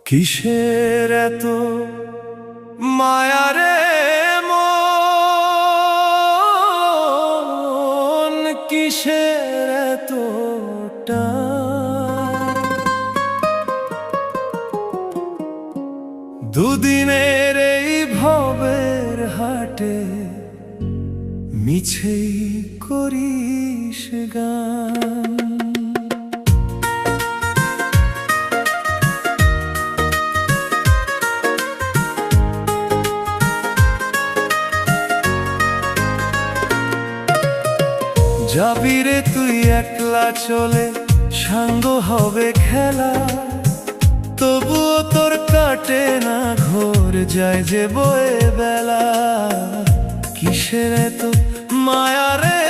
কিসের এত মায়া রে মন, কিসের এত টান? দুদিনের এই ভবের হাটে মিছেই করিস গান। যাবি রে তুই একলা চলে, সাঙ্গ হবে খেলা, তবুও তোর কাটে না ঘোর, যায় যে বয়ে বেলা। কিসের এত মায়া রে